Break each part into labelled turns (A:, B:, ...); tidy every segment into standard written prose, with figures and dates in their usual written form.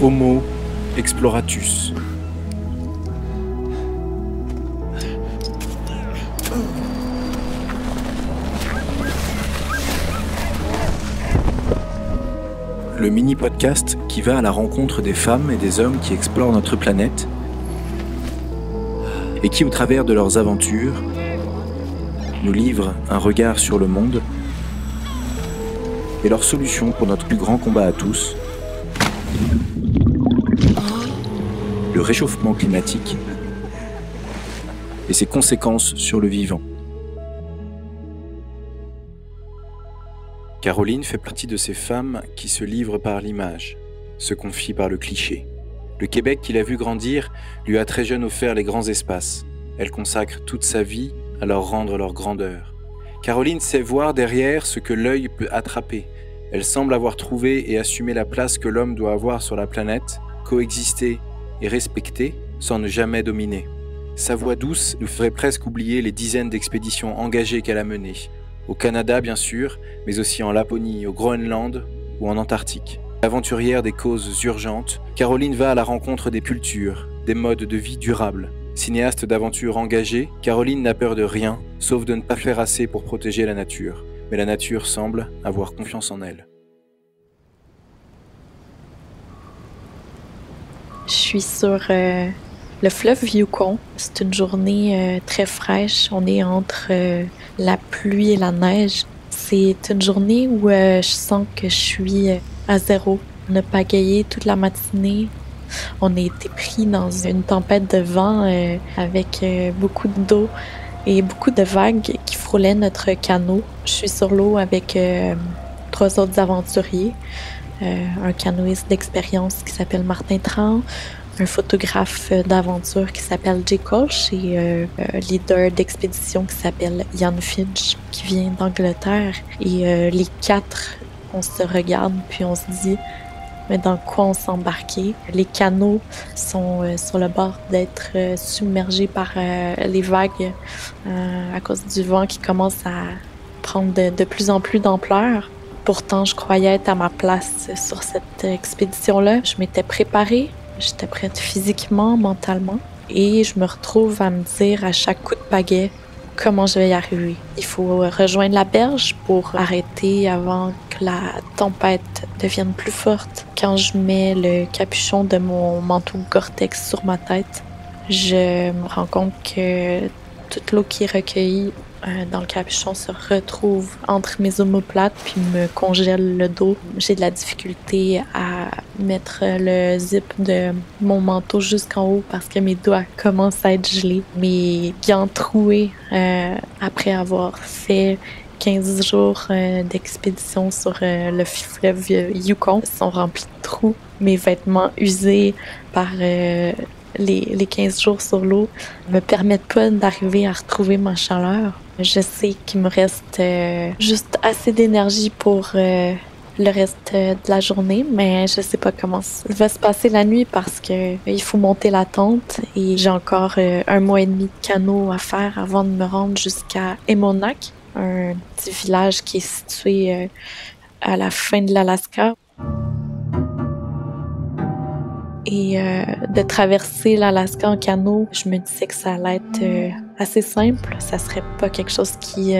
A: Homo exploratus. Le mini-podcast qui va à la rencontre des femmes et des hommes qui explorent notre planète et qui, au travers de leurs aventures, nous livrent un regard sur le monde et leurs solutions pour notre plus grand combat à tous, le réchauffement climatique et ses conséquences sur le vivant. Caroline fait partie de ces femmes qui se livrent par l'image, se confient par le cliché. Le Québec qu'il a vu grandir lui a très jeune offert les grands espaces. Elle consacre toute sa vie à leur rendre leur grandeur. Caroline sait voir derrière ce que l'œil peut attraper. Elle semble avoir trouvé et assumé la place que l'homme doit avoir sur la planète, coexister et respecter sans ne jamais dominer. Sa voix douce nous ferait presque oublier les dizaines d'expéditions engagées qu'elle a menées. Au Canada bien sûr, mais aussi en Laponie, au Groenland ou en Antarctique. Aventurière des causes urgentes, Caroline va à la rencontre des cultures, des modes de vie durables. Cinéaste d'aventure engagée, Caroline n'a peur de rien, sauf de ne pas faire assez pour protéger la nature. Mais la nature semble avoir confiance en elle.
B: Je suis sur le fleuve Yukon. C'est une journée très fraîche. On est entre la pluie et la neige. C'est une journée où je sens que je suis à zéro. On a pagayé toute la matinée. On a été pris dans une tempête de vent avec beaucoup d'eau et beaucoup de vagues qui frôlaient notre canot. Je suis sur l'eau avec 3 autres aventuriers. Un canoïste d'expérience qui s'appelle Martin Tran, un photographe d'aventure qui s'appelle Jay Kolsch et un leader d'expédition qui s'appelle Ian Finch, qui vient d'Angleterre. Et les 4, on se regarde puis on se dit mais dans quoi on s'est embarqué. Les canots sont sur le bord d'être submergés par les vagues à cause du vent qui commence à prendre de plus en plus d'ampleur. Pourtant, je croyais être à ma place sur cette expédition-là. Je m'étais préparée, j'étais prête physiquement, mentalement. Et je me retrouve à me dire à chaque coup de pagaie comment je vais y arriver. Il faut rejoindre la berge pour arrêter avant que la tempête devienne plus forte. Quand je mets le capuchon de mon manteau Gore-Tex sur ma tête, je me rends compte que toute l'eau qui est recueillie dans le capuchon se retrouve entre mes omoplates puis me congèle le dos. J'ai de la difficulté à mettre le zip de mon manteau jusqu'en haut parce que mes doigts commencent à être gelés. Mes gants troués après avoir fait 15 jours d'expédition sur le fleuve Yukon sont remplis de trous. Mes vêtements usés par les 15 jours sur l'eau me permettent pas d'arriver à retrouver ma chaleur. Je sais qu'il me reste juste assez d'énergie pour le reste de la journée, mais je sais pas comment ça va se passer la nuit parce que il faut monter la tente et j'ai encore 1 mois et demi de canot à faire avant de me rendre jusqu'à Emonak, un petit village qui est situé à la fin de l'Alaska. Et de traverser l'Alaska en canot, je me disais que ça allait être assez simple. Ça serait pas quelque chose qui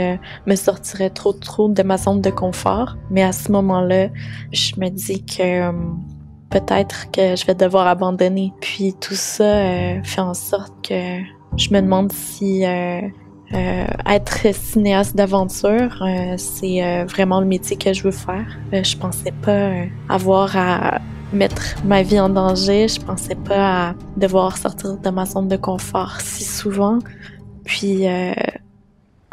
B: me sortirait trop de ma zone de confort. Mais à ce moment-là, je me dis que peut-être que je vais devoir abandonner. Puis tout ça fait en sorte que je me demande si être cinéaste d'aventure, c'est vraiment le métier que je veux faire. Je pensais pas avoir à mettre ma vie en danger. Je pensais pas à devoir sortir de ma zone de confort si souvent. Puis,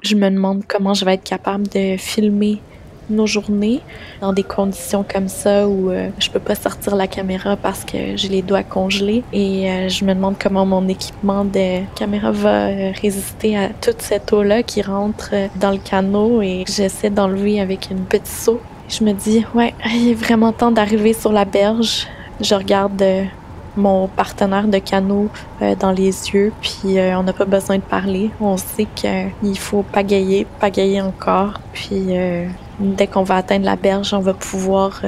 B: je me demande comment je vais être capable de filmer nos journées dans des conditions comme ça où je peux pas sortir la caméra parce que j'ai les doigts congelés. Et je me demande comment mon équipement de caméra va résister à toute cette eau-là qui rentre dans le canot et que j'essaie d'enlever avec une petite seau. Je me dis, ouais, il est vraiment temps d'arriver sur la berge. Je regarde mon partenaire de canot dans les yeux, puis on n'a pas besoin de parler. On sait qu'il faut pagayer encore, puis Dès qu'on va atteindre la berge, on va pouvoir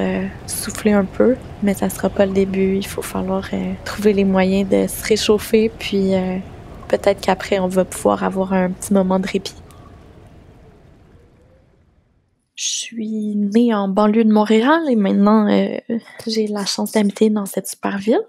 B: souffler un peu, mais ça sera pas le début. Il faut falloir trouver les moyens de se réchauffer, puis peut-être qu'après, on va pouvoir avoir un petit moment de répit. Je suis née en banlieue de Montréal et maintenant, j'ai la chance d'habiter dans cette super ville.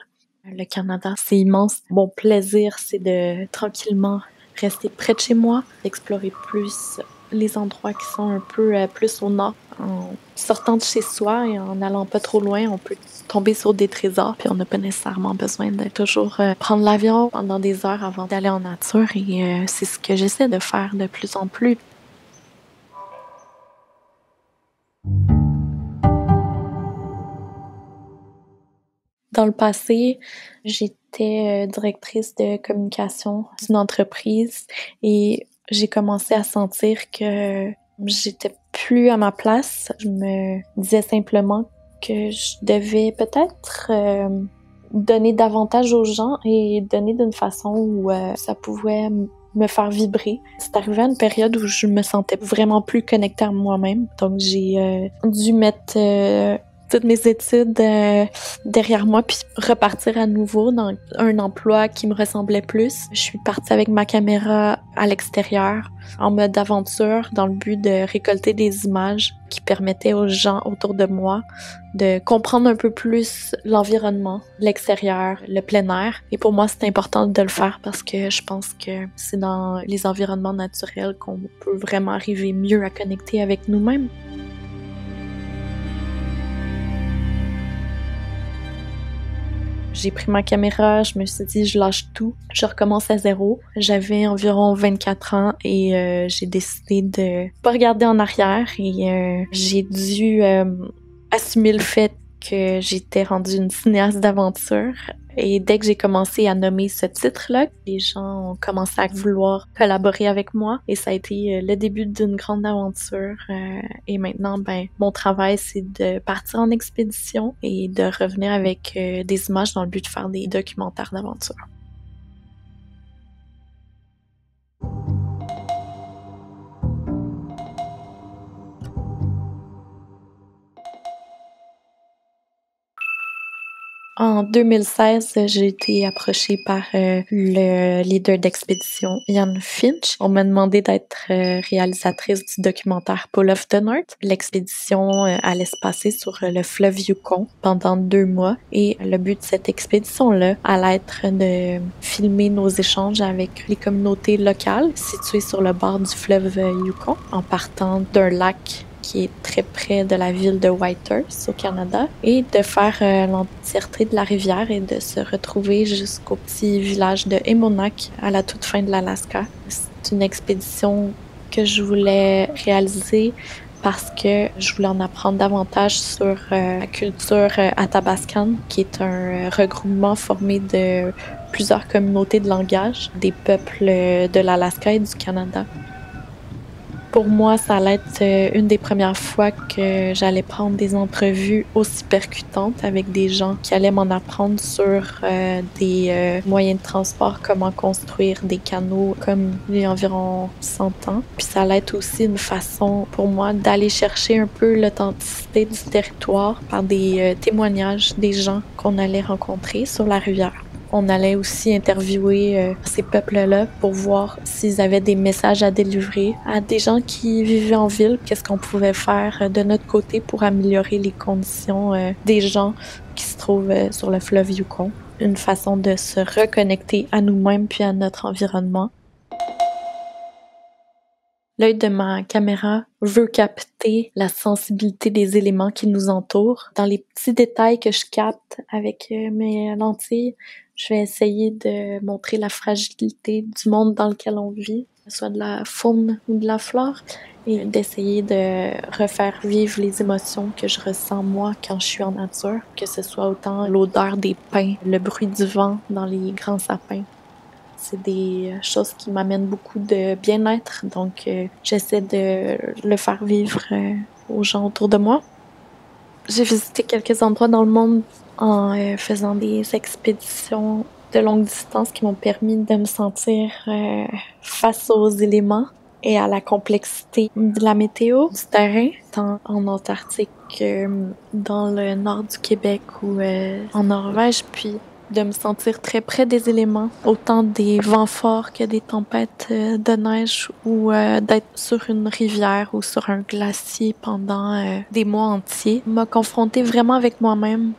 B: Le Canada, c'est immense. Mon plaisir, c'est de tranquillement rester près de chez moi, d'explorer plus les endroits qui sont un peu plus au nord. En sortant de chez soi et en allant pas trop loin, on peut tomber sur des trésors, puis on n'a pas nécessairement besoin de toujours prendre l'avion pendant des heures avant d'aller en nature, et c'est ce que j'essaie de faire de plus en plus. Dans le passé, j'étais directrice de communication d'une entreprise et j'ai commencé à sentir que j'étais plus à ma place. Je me disais simplement que je devais peut-être donner davantage aux gens et donner d'une façon où ça pouvait me faire vibrer. C'est arrivé à une période où je me sentais vraiment plus connectée à moi-même. Donc j'ai dû mettre toutes mes études derrière moi puis repartir à nouveau dans un emploi qui me ressemblait plus. Je suis partie avec ma caméra à l'extérieur en mode aventure dans le but de récolter des images qui permettaient aux gens autour de moi de comprendre un peu plus l'environnement, l'extérieur, le plein air. Et pour moi, c'est important de le faire parce que je pense que c'est dans les environnements naturels qu'on peut vraiment arriver mieux à connecter avec nous-mêmes. J'ai pris ma caméra, je me suis dit je lâche tout, je recommence à zéro. J'avais environ 24 ans et j'ai décidé de pas regarder en arrière et j'ai dû assumer le fait que j'étais rendue une cinéaste d'aventure. Et dès que j'ai commencé à nommer ce titre-là, les gens ont commencé à vouloir collaborer avec moi et ça a été le début d'une grande aventure. Et maintenant, mon travail, c'est de partir en expédition et de revenir avec des images dans le but de faire des documentaires d'aventure. En 2016, j'ai été approchée par le leader d'expédition, Ian Finch. On m'a demandé d'être réalisatrice du documentaire Pull of the North. L'expédition allait se passer sur le fleuve Yukon pendant 2 mois et le but de cette expédition-là allait être de filmer nos échanges avec les communautés locales situées sur le bord du fleuve Yukon en partant d'un lac qui est très près de la ville de Whitehorse au Canada, et de faire l'entièreté de la rivière et de se retrouver jusqu'au petit village de Emonak à la toute fin de l'Alaska. C'est une expédition que je voulais réaliser parce que je voulais en apprendre davantage sur la culture athabascan, qui est un regroupement formé de plusieurs communautés de langage des peuples de l'Alaska et du Canada. Pour moi, ça allait être une des premières fois que j'allais prendre des entrevues aussi percutantes avec des gens qui allaient m'en apprendre sur des moyens de transport, comment construire des canaux comme il y a environ 100 ans. Puis ça allait être aussi une façon pour moi d'aller chercher un peu l'authenticité du territoire par des témoignages des gens qu'on allait rencontrer sur la rivière. On allait aussi interviewer ces peuples-là pour voir s'ils avaient des messages à délivrer à des gens qui vivaient en ville. Qu'est-ce qu'on pouvait faire de notre côté pour améliorer les conditions des gens qui se trouvent sur le fleuve Yukon. Une façon de se reconnecter à nous-mêmes puis à notre environnement. L'œil de ma caméra veut capter la sensibilité des éléments qui nous entourent. Dans les petits détails que je capte avec mes lentilles, je vais essayer de montrer la fragilité du monde dans lequel on vit, que ce soit de la faune ou de la flore, et d'essayer de refaire vivre les émotions que je ressens moi quand je suis en nature, que ce soit autant l'odeur des pins, le bruit du vent dans les grands sapins. C'est des choses qui m'amènent beaucoup de bien-être, donc j'essaie de le faire vivre aux gens autour de moi. J'ai visité quelques endroits dans le monde en faisant des expéditions de longue distance qui m'ont permis de me sentir face aux éléments. et à la complexité de la météo, du terrain, tant en Antarctique que dans le nord du Québec ou en Norvège, puis de me sentir très près des éléments, autant des vents forts que des tempêtes de neige ou d'être sur une rivière ou sur un glacier pendant des mois entiers, m'a confrontée vraiment avec moi-même.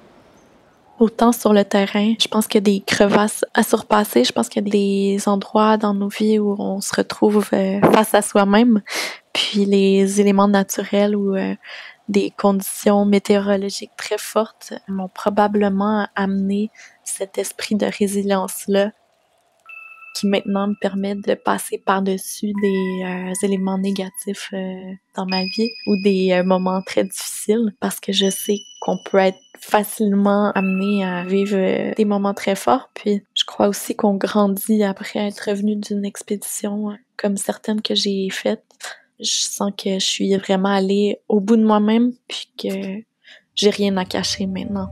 B: Autant sur le terrain, je pense qu'il y a des crevasses à surpasser. Je pense qu'il y a des endroits dans nos vies où on se retrouve face à soi-même. Puis les éléments naturels ou des conditions météorologiques très fortes m'ont probablement amené cet esprit de résilience-là qui maintenant me permet de passer par-dessus des éléments négatifs dans ma vie ou des moments très difficiles parce que je sais qu'on peut être facilement amené à vivre des moments très forts. Puis je crois aussi qu'on grandit après être revenu d'une expédition comme certaines que j'ai faites. Je sens que je suis vraiment allée au bout de moi-même puis que j'ai rien à cacher maintenant.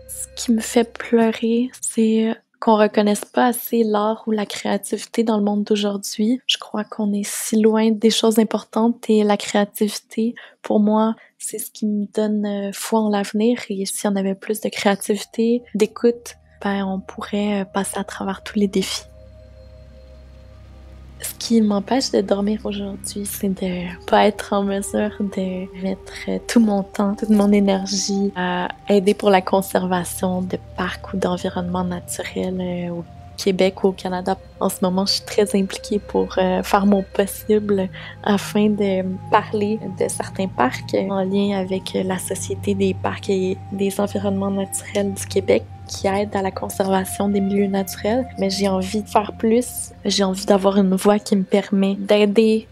B: Ce qui me fait pleurer, c'est qu'on reconnaisse pas assez l'art ou la créativité dans le monde d'aujourd'hui. Je crois qu'on est si loin des choses importantes et la créativité, pour moi, c'est ce qui me donne foi en l'avenir. Et si on avait plus de créativité, d'écoute, ben on pourrait passer à travers tous les défis. Ce qui m'empêche de dormir aujourd'hui, c'est de pas être en mesure de mettre tout mon temps, toute mon énergie à aider pour la conservation de parcs ou d'environnements naturels au Québec ou au Canada. En ce moment, je suis très impliquée pour faire mon possible afin de parler de certains parcs en lien avec la Société des parcs et des environnements naturels du Québec qui aide à la conservation des milieux naturels, mais j'ai envie de faire plus. J'ai envie d'avoir une voix qui me permet d'aider.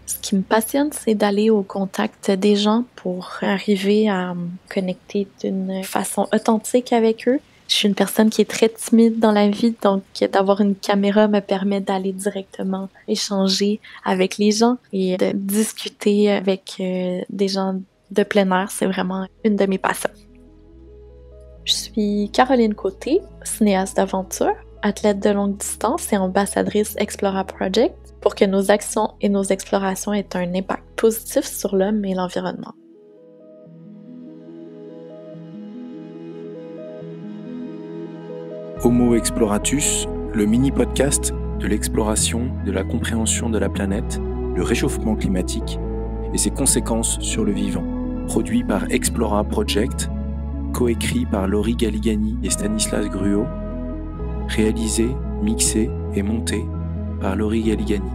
B: Ce qui me passionne, c'est d'aller au contact des gens pour arriver à me connecter d'une façon authentique avec eux. Je suis une personne qui est très timide dans la vie, donc d'avoir une caméra me permet d'aller directement échanger avec les gens et de discuter avec des gens de plein air. C'est vraiment une de mes passions. Je suis Caroline Côté, cinéaste d'aventure, athlète de longue distance et ambassadrice Explora Project pour que nos actions et nos explorations aient un impact positif sur l'homme et l'environnement.
A: Homo Exploratus, le mini-podcast de l'exploration, de la compréhension de la planète, le réchauffement climatique et ses conséquences sur le vivant. Produit par Explora Project, coécrit par Laurie Galigani et Stanislas Gruot, réalisé, mixé et monté par Laurie Galigani.